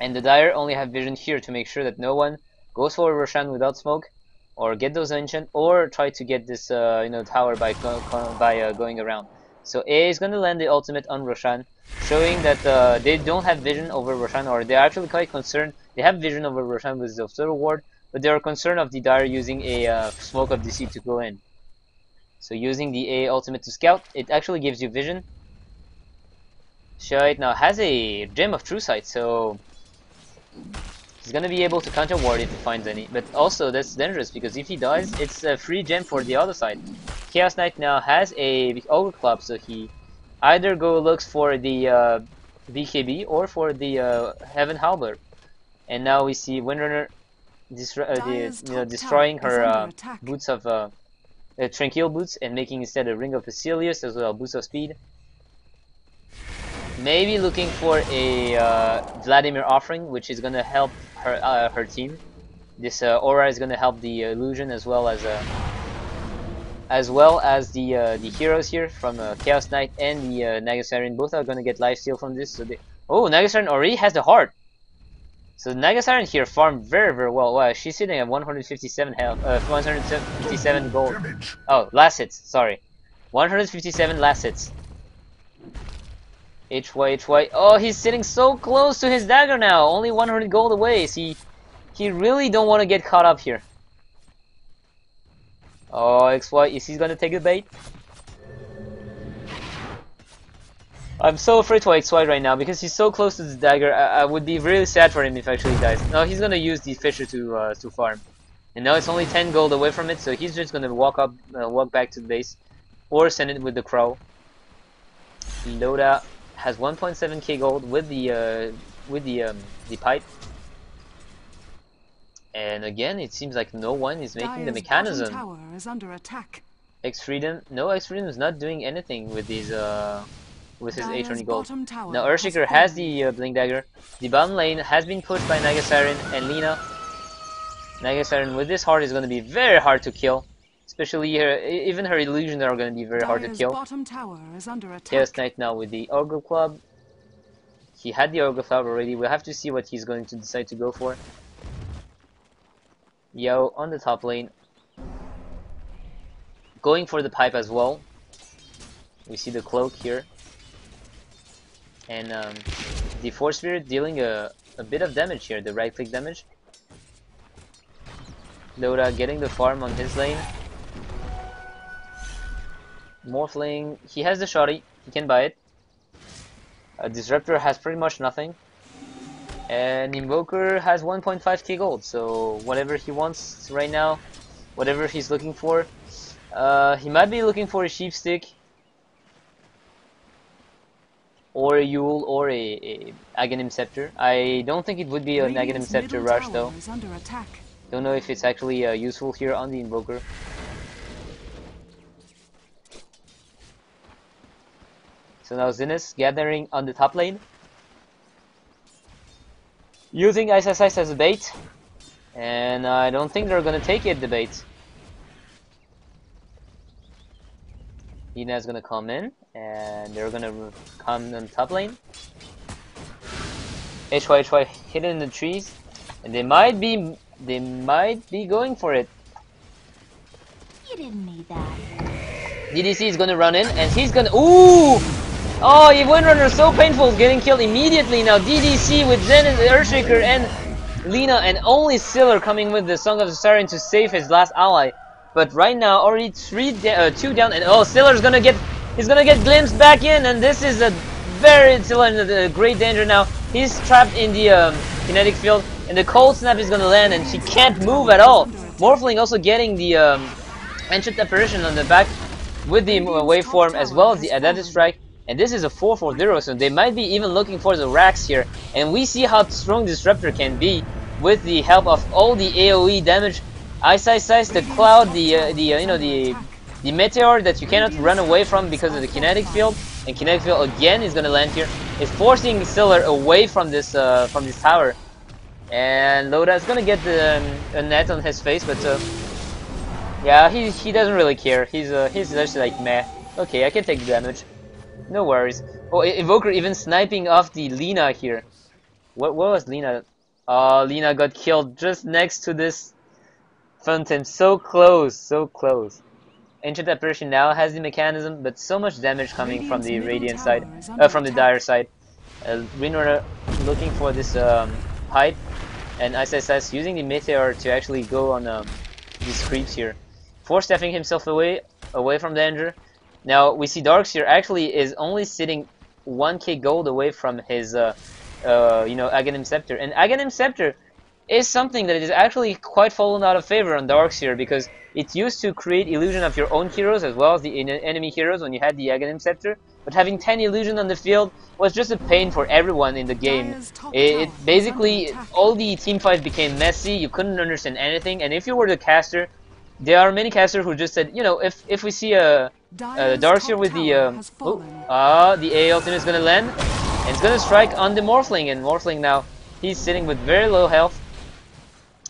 and the Dire only have vision here to make sure that no one goes for Roshan without smoke, or get those enchant, or try to get this tower by going around. So A is gonna land the ultimate on Roshan, showing that they don't have vision over Roshan, or they're actually quite concerned. They have vision over Roshan with the Observer Ward, but they are concerned of the Dire using a Smoke of Deceit to go in. So using the A ultimate to scout, it actually gives you vision. Shite now has a Gem of True Sight, so he's gonna be able to counter ward if he finds any. But also that's dangerous because if he dies, it's a free gem for the other side. Chaos Knight now has a Ogre Club, so he either looks for the BKB or for the Heaven Halberd. And now we see Windrunner destroying her boots of Tranquil boots and making instead a Ring of Basilius as well, boost of speed. Maybe looking for a Vladimir offering, which is gonna help her team. This aura is gonna help the illusion as well as the heroes here from Chaos Knight and the Nagasarian. Both are gonna get lifesteal from this. So Nagasarian already has the heart. So Nagasarian here farmed very well. Wow, she's sitting at 157 health, 157 gold. Oh, last hits. Sorry, 157 last hits. HY. Oh, he's sitting so close to his dagger now. Only 100 gold away. He really don't want to get caught up here. Oh, XY, is he gonna take the bait? I'm so afraid for XY right now because he's so close to the dagger. I would be really sad for him if actually he dies. No, he's gonna use the Fisher to farm. And now it's only 10 gold away from it, so he's just gonna walk back to the base, or send it with the Crow. Loda has 1.7k gold with the pipe. And again, it seems like no one is making the mechanism. Tower is under attack. X-Freedom, no, X-Freedom is not doing anything with these with his 820 gold. Now Earthshaker has the Blink Dagger. The bottom lane has been pushed by Nagasarian and Lina. Nagasarian with this heart is going to be very hard to kill. Especially here, even her illusions are going to be very hard to kill. Chaos Knight now with the Ogre Club. He had the Ogre Club already. We'll have to see what he's going to decide to go for. Yao on the top lane. Going for the pipe as well. We see the cloak here. And the Force Spirit dealing a bit of damage here, the right click damage. Loda getting the farm on his lane. Morphling, he has the shoddy, he can buy it. Disruptor has pretty much nothing. And Invoker has 1.5k gold, so whatever he wants right now, whatever he's looking for, he might be looking for a Sheep Stick, or a Yule, or a Aghanim Scepter. I don't think it would be an Aghanim Scepter rush though. Don't know if it's actually useful here on the Invoker. So now Zenith gathering on the top lane. Using Ice as a bait. And I don't think they're gonna take it, the bait. Ina's gonna come in. And they're gonna come on top lane. HY hidden in the trees. And they might be going for it. You didn't need that. DDC is gonna run in and he's gonna ooh! Oh, Windrunner so painful, getting killed immediately. Now DDC with Zenith, Earthshaker, and Lina, and only Siller coming with the Song of the Siren to save his last ally. But right now, already 2 down, and oh, Siller's gonna get glimpsed back in, and this is Siller in a great danger now. He's trapped in the kinetic field, and the Cold Snap is gonna land, and she can't move at all. Morphling also getting the Ancient Apparition on the back with the waveform as well as the Adaptive Strike. And this is a 4-4-0, so they might be even looking for the racks here. And we see how strong Disruptor can be with the help of all the AoE damage Ice, the cloud, the meteor that you cannot run away from because of the kinetic field, and kinetic field again is gonna land here. It's forcing Siller away from this tower, and Loda is gonna get a net on his face, but yeah, he doesn't really care. He's just like meh. Okay, I can take the damage, no worries. Oh, Invoker even sniping off the Lina here. What was Lina? Lina got killed just next to this fountain. So close, so close. Ancient Apparition now has the mechanism, but so much damage coming from the Radiant side, from the Dire side. Greenrunner looking for this pipe, and Ice using the Meteor to actually go on these creeps here. Force staffing himself away from danger. Now we see Darkseer actually is only sitting 1k gold away from his Aghanim Scepter, and Aghanim Scepter is something that is actually quite fallen out of favor on Darkseer, because it used to create illusion of your own heroes as well as the enemy heroes when you had the Aghanim Scepter, but having 10 illusion on the field was just a pain for everyone in the game. It basically, all the team fights became messy, you couldn't understand anything, and if you were the caster, there are many casters who just said, you know, if we see a Darkseer with the A ultimate is gonna land, and it's gonna strike on the Morphling, and Morphling now, he's sitting with very low health.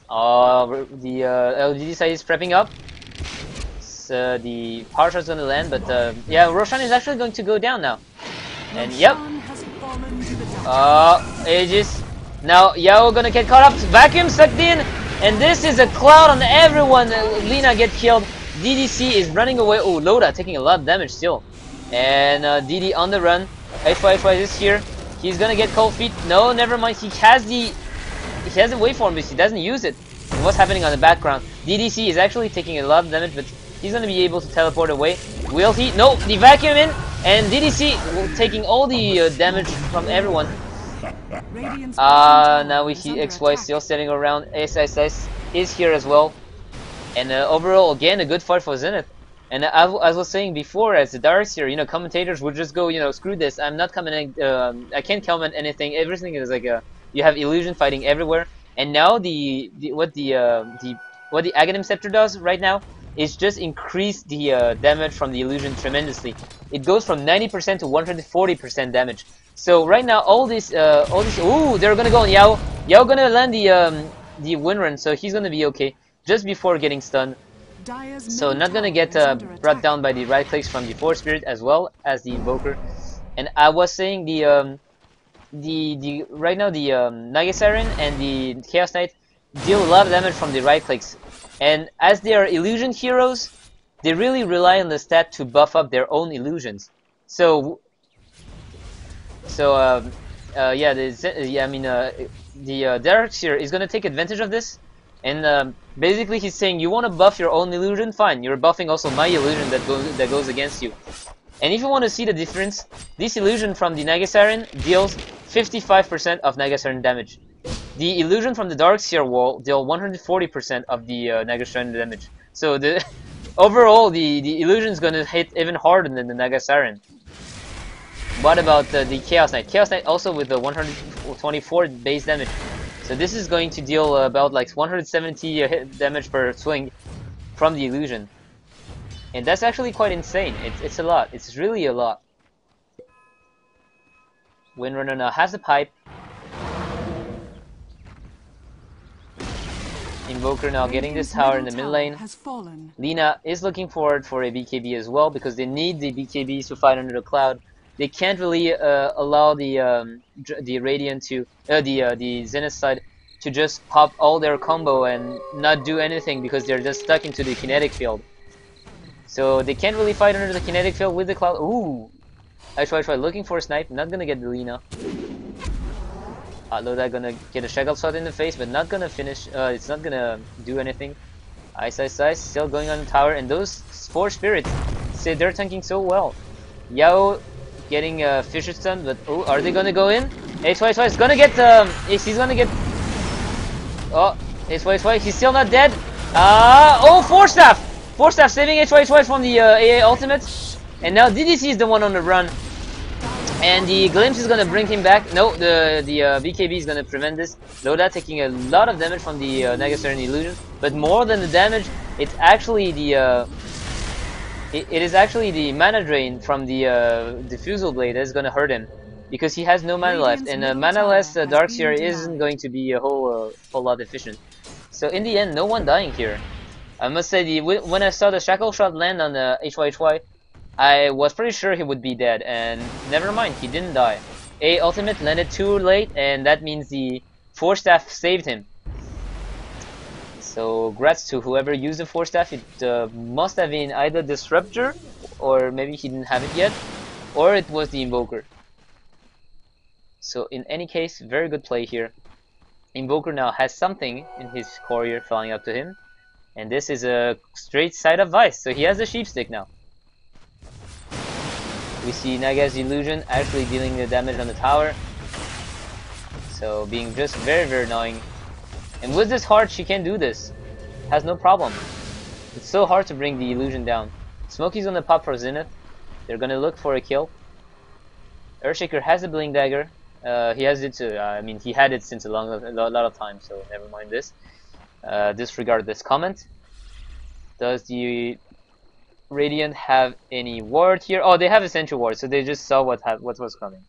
The LGD side is prepping up. So the power shot's gonna land, but yeah, Roshan is actually going to go down now. And yep. Aegis. Now Yao gonna get caught up. Vacuum sucked in, and this is a cloud on everyone. Lina get killed. DDC is running away. Oh, Loda taking a lot of damage still. And DD on the run. H5 is here. He's gonna get cold feet. No, never mind. He has the waveform, but he doesn't use it. And what's happening on the background? DDC is actually taking a lot of damage, but he's gonna be able to teleport away. Will he? No, the vacuum in, and DDC taking all the damage from everyone. Now we see XY still standing around. SSS is here as well. And overall, again, a good fight for Zenith. And as I was saying before, as the Darkseer, you know, commentators would just go, you know, screw this. I'm not commenting. I can't comment anything. Everything is like you have illusion fighting everywhere. And now what the Aghanim Scepter does right now is just increase the damage from the illusion tremendously. It goes from 90% to 140% damage. So right now, all this, ooh, they're gonna go on Yao. Yao gonna land the win run, so he's gonna be okay just before getting stunned. So not gonna get brought down by the right clicks from the Force Spirit as well as the Invoker. And I was saying right now the Nagasiren and the Chaos Knight deal a lot of damage from the right clicks. And as they are illusion heroes, they really rely on the stat to buff up their own illusions. So yeah, the Darkseer is gonna take advantage of this, and basically he's saying, you want to buff your own illusion, fine. You're buffing also my illusion that goes against you. And if you want to see the difference, this illusion from the Nagasiren deals 55% of Nagasiren damage. The illusion from the Darkseer wall deal 140% of the Nagasiren damage. So the overall, the illusion is gonna hit even harder than the Nagasiren. What about the Chaos Knight? Chaos Knight also with the 124 base damage. So this is going to deal about like 170 damage per swing from the illusion. And that's actually quite insane. It's a lot. It's really a lot. Windrunner now has the pipe. Invoker now getting this tower in the mid lane. Lina is looking forward for a BKB as well, because they need the BKBs to fight under the cloud. They can't really allow the Radiant to the Zenith side to just pop all their combo and not do anything, because they're just stuck into the kinetic field. So they can't really fight under the kinetic field with the cloud. Ooh, I try looking for a snipe. Not gonna get the Lina. Loda gonna get a shackle shot in the face, but not gonna finish. It's not gonna do anything. Ice still going on the tower, and those 4 spirits, say they're tanking so well. Yao getting Fisher stun, but oh, are they gonna go in? HY is gonna get he's gonna get. Oh, HY, he's still not dead. Oh, Force Staff saving HY from the AA ultimate, and now DDC is the one on the run. And the glimpse is gonna bring him back. No, the BKB is gonna prevent this. Loda taking a lot of damage from the Nagasaran illusion, but more than the damage, it's actually the it is actually the mana drain from the diffusal blade that's gonna hurt him, because he has no mana left, and mana-less Darkseer isn't going to be a whole lot efficient. So in the end, no one dying here. I must say, when I saw the shackle shot land on the HYHY, I was pretty sure he would be dead, and never mind, he didn't die. A ultimate landed too late, and that means the Force Staff saved him. So grats to whoever used the Force Staff. It must have been either Disruptor, or maybe he didn't have it yet, or it was the Invoker. So in any case, very good play here. Invoker now has something in his courier flying up to him, and this is a straight side of Vice, so he has a sheep stick now. We see Naga's illusion actually dealing the damage on the tower, so being just very annoying. And with this heart, she can do this, has no problem. It's so hard to bring the illusion down. Smokey's gonna pop for Zenith. They're gonna look for a kill. Earthshaker has a Bling Dagger. He has it too. I mean, he had it since a lot of time, so never mind this. Disregard this comment. Does the Radiant have any ward here? Oh, they have a sentry ward, so they just saw what was coming.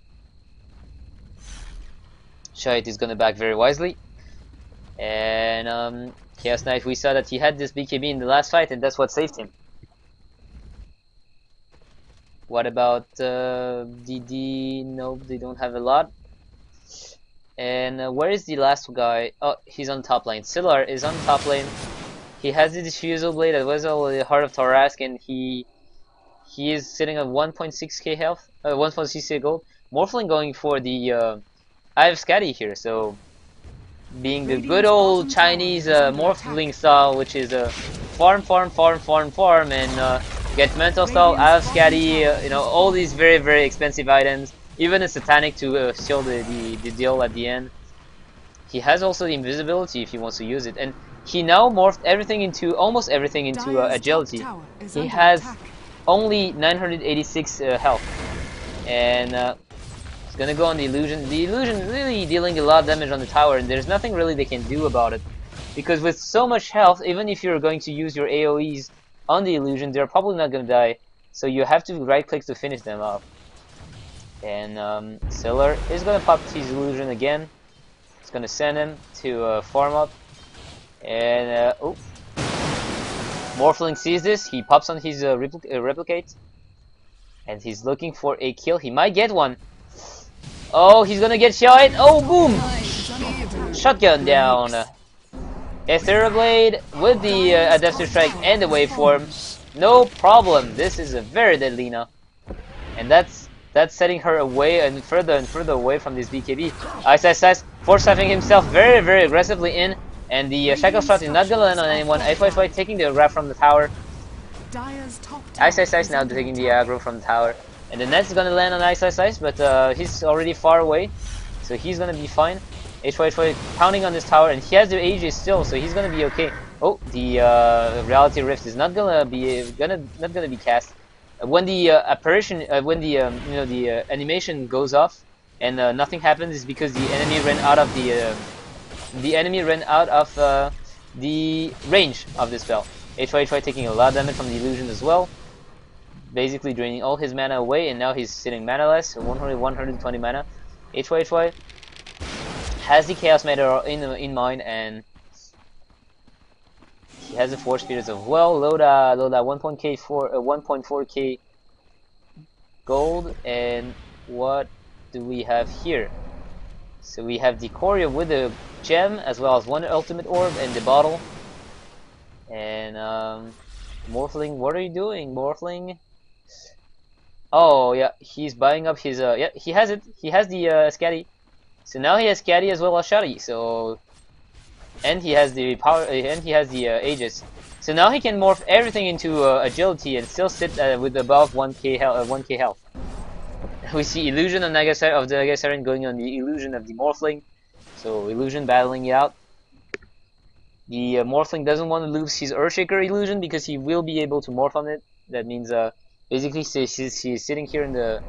Shite is gonna back very wisely, and Chaos Knight, we saw that he had this BKB in the last fight, and that's what saved him. What about DD? Nope, they don't have a lot. And where is the last guy? Oh, he's on top lane. Silar is on top lane. He has the Diffusal Blade as well as the Heart of Tarask, and he is sitting on 1.6k health, 1.6k gold. Morphling going for the I have Scatty here, so being the good old Chinese Morphling style, which is farm, and get mental style. I have Scatty, you know, all these very expensive items, even a Satanic to seal the deal at the end. He has also the invisibility if he wants to use it, and he now morphed almost everything into agility. He has only 986 health, and he's gonna go on the illusion. The illusion is really dealing a lot of damage on the tower, and there's nothing really they can do about it, because with so much health, even if you're going to use your AoEs on the illusion, they're probably not gonna die. So you have to right click to finish them off. And Silar is gonna pop his illusion again. It's gonna send him to farm up. And oh, Morphling sees this. He pops on his replicate, and he's looking for a kill. He might get one. Oh, he's gonna get shot. Oh, boom! Shotgun down. Ethereal Blade with the Adaptive Strike and the Waveform. No problem. This is a very deadly now, and that's setting her away and further away from this BKB. Ice, force-staffing himself very aggressively in. And the Shackle Shot is not gonna land on anyone. HYHY taking the grab from the tower. Ice now taking the aggro from the tower. And the net's gonna land on Ice, but he's already far away, so he's gonna be fine. HYHY pounding on this tower, and he has the Aegis still, so he's gonna be okay. Oh, the Reality Rift is not gonna be cast. When the apparition, when the animation goes off, and nothing happens, is because the enemy ran out of the range of the spell. HYHY taking a lot of damage from the illusion as well, basically draining all his mana away, and now he's sitting mana-less, so 120 mana. HYHY has the Chaos Matter in mind, and he has the Force Spirits as well. Loda 1.4k gold, and what do we have here? So we have the Courier with the gem, as well as one ultimate orb and the bottle. And Morphling, what are you doing, Morphling? Oh yeah, he's buying up his yeah, he has it. He has the Scatty. So now he has Scatty as well as Shotty. So, and he has the power, and he has the Aegis. So now he can morph everything into agility and still sit with above 1k health. We see illusion of the Nagasaran going on the illusion of the Morphling. So illusion battling it out. The Morphling doesn't want to lose his Earthshaker illusion because he will be able to morph on it. That means basically she's sitting here in the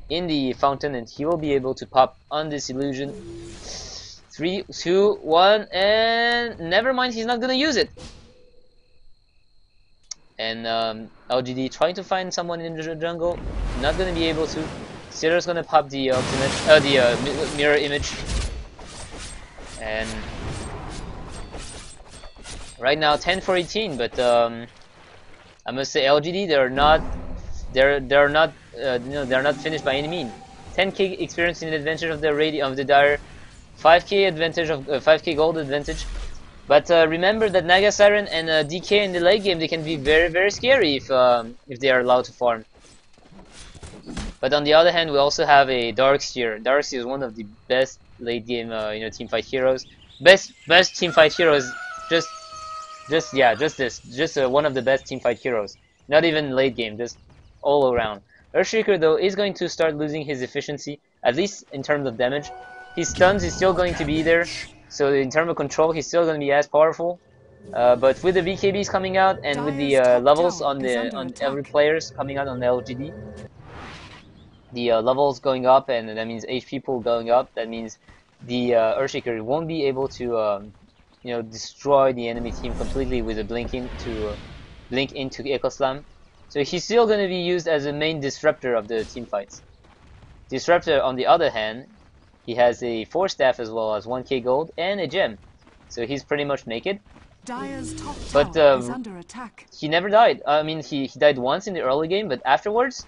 in the fountain, and he will be able to pop on this illusion. 3, 2, 1, and never mind, he's not gonna use it. And LGD trying to find someone in the jungle, not gonna be able to. Sealer's gonna pop the ultimate, mirror image, and right now 10 for 18. But I must say LGD, they're not finished by any means. 10k experience in advantage of the Dire, 5k advantage of 5k gold advantage. But remember that Naga Siren and DK in the late game, they can be very, very scary if they are allowed to farm. But on the other hand, we also have a Darkseer. Darkseer is one of the best late game teamfight heroes. Best teamfight heroes. Just one of the best teamfight heroes. Not even late game, just all around. Earthshaker though is going to start losing his efficiency, at least in terms of damage. His stuns is still going to be there. So in terms of control, he's still going to be as powerful, but with the BKBs coming out and with the levels on every players coming out on the LGD, the levels going up, and that means HP pool going up. That means the Earthshaker won't be able to destroy the enemy team completely with a blink into Echo Slam. So he's still going to be used as a main disruptor of the team fights. Disruptor, on the other hand, he has a 4 staff as well as 1k gold and a gem, so he's pretty much naked. Dire's top But tower is under attack. he never died. I mean, he died once in the early game, but afterwards,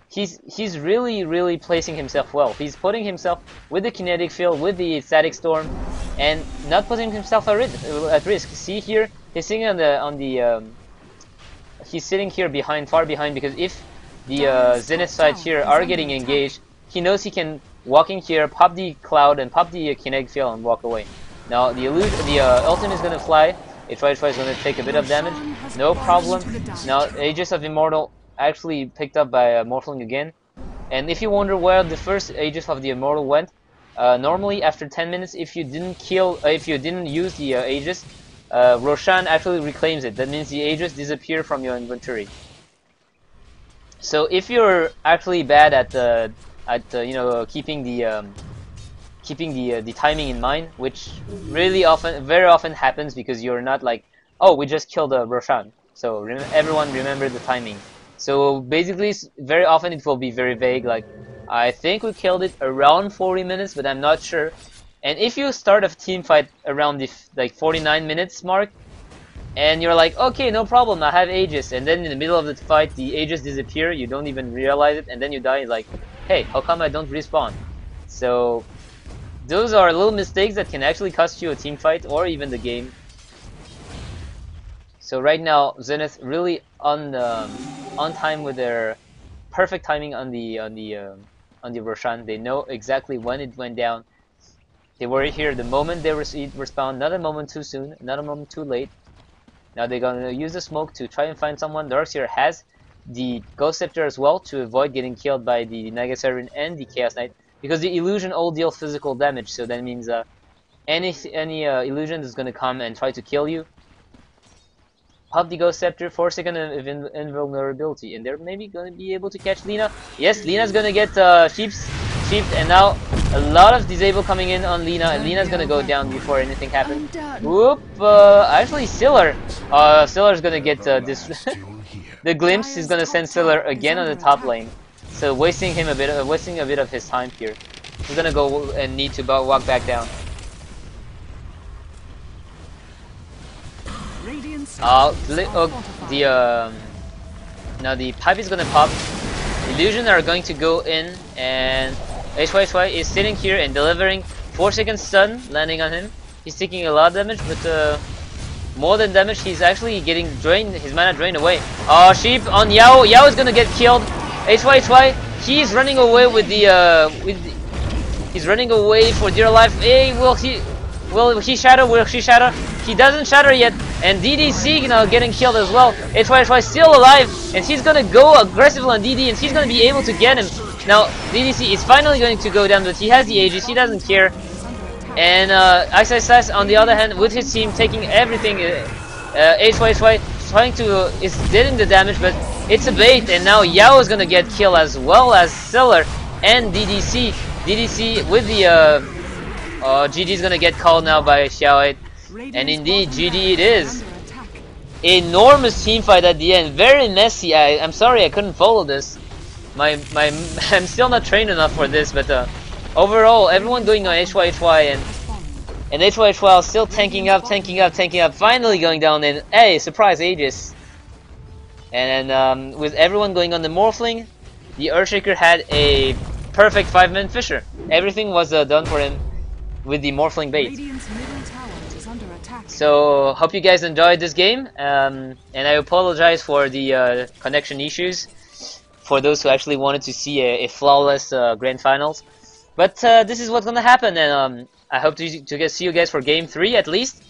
he's really placing himself well. He's putting himself with the kinetic field, with the static storm, and not putting himself at risk. See here, he's sitting he's sitting here far behind, because if the Zenith side here are getting engaged, he knows he can walk in here, pop the cloud, and pop the kinetic field and walk away. Now the ultimate is gonna fly. H5 is gonna take a bit of damage, no problem. Now Aegis of Immortal actually picked up by Morphling again. And if you wonder where the first Aegis of the Immortal went, normally after 10 minutes, if you didn't use the Aegis, Roshan actually reclaims it. That means the Aegis disappear from your inventory. So if you're actually bad at keeping the timing in mind, which very often happens, because you're not like, oh, we just killed a Roshan. So everyone remember the timing. So basically, very often it will be very vague, like, I think we killed it around 40 minutes, but I'm not sure. And if you start a team fight around the 49 minutes mark, and you're like, okay, no problem, I have Aegis, and then in the middle of the fight, the Aegis disappear, you don't even realize it, and then you die, like, hey, how come I don't respawn? So those are little mistakes that can actually cost you a team fight or even the game. So right now, Zenith really on time with their perfect timing on the Roshan. They know exactly when it went down. They were here the moment they respawn, not a moment too soon, not a moment too late. Now they're gonna use the smoke to try and find someone. Darkseer has the Ghost Scepter as well to avoid getting killed by the Naga Siren and the Chaos Knight, because the illusion all deal physical damage. So that means any illusion is gonna come and try to kill you. Pop the Ghost Scepter, 4 seconds of invulnerability, and they're maybe gonna be able to catch Lina. Yes, Lina's gonna get sheeped, and now a lot of disable coming in on Lina, and Lina's gonna go down before anything happens. Whoop! Actually, Siller's gonna get this. The glimpse is gonna send Siller again on the top lane, so wasting a bit of his time here. He's gonna go and need to walk back down. Now the pipe is gonna pop. Illusion are going to go in, and HY is sitting here and delivering 4-second stun, landing on him. He's taking a lot of damage, but more than damage, he's actually getting drained, his mana drained away. Oh, sheep on Yao. Yao is gonna get killed. HY, he's running away with he's running away for dear life. Hey, will he shatter? Will she shatter? He doesn't shatter yet, and DDC now getting killed as well. HY still alive, and he's gonna go aggressive on DD, and he's gonna be able to get him. Now DDC is finally going to go down, but he has the Aegis, he doesn't care. And XSS on the other hand, with his team taking everything, HY is dealing the damage, but it's a bait, and now Yao is gonna get killed as well as Siller. and DDC. DDC with the GD is gonna get called now by Xiaoei. And indeed, GD it is. Enormous team fight at the end. Very messy. I'm sorry I couldn't follow this. I'm still not trained enough for this, but overall, everyone going on HY and HY still tanking up, finally going down, and hey, surprise Aegis. And with everyone going on the Morphling, the Earthshaker had a perfect 5-man Fisher. Everything was done for him with the Morphling bait. Radiant's middle tower is under attack. So, hope you guys enjoyed this game, and I apologize for the connection issues for those who actually wanted to see a flawless grand finals. But this is what's gonna happen, and I hope to see you guys for game 3 at least,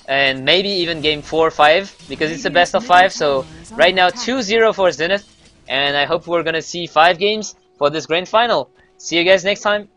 and maybe even game 4 or 5, because it's a best of 5. So right now 2-0 for Zenith, and I hope we're gonna see 5 games for this grand final. See you guys next time.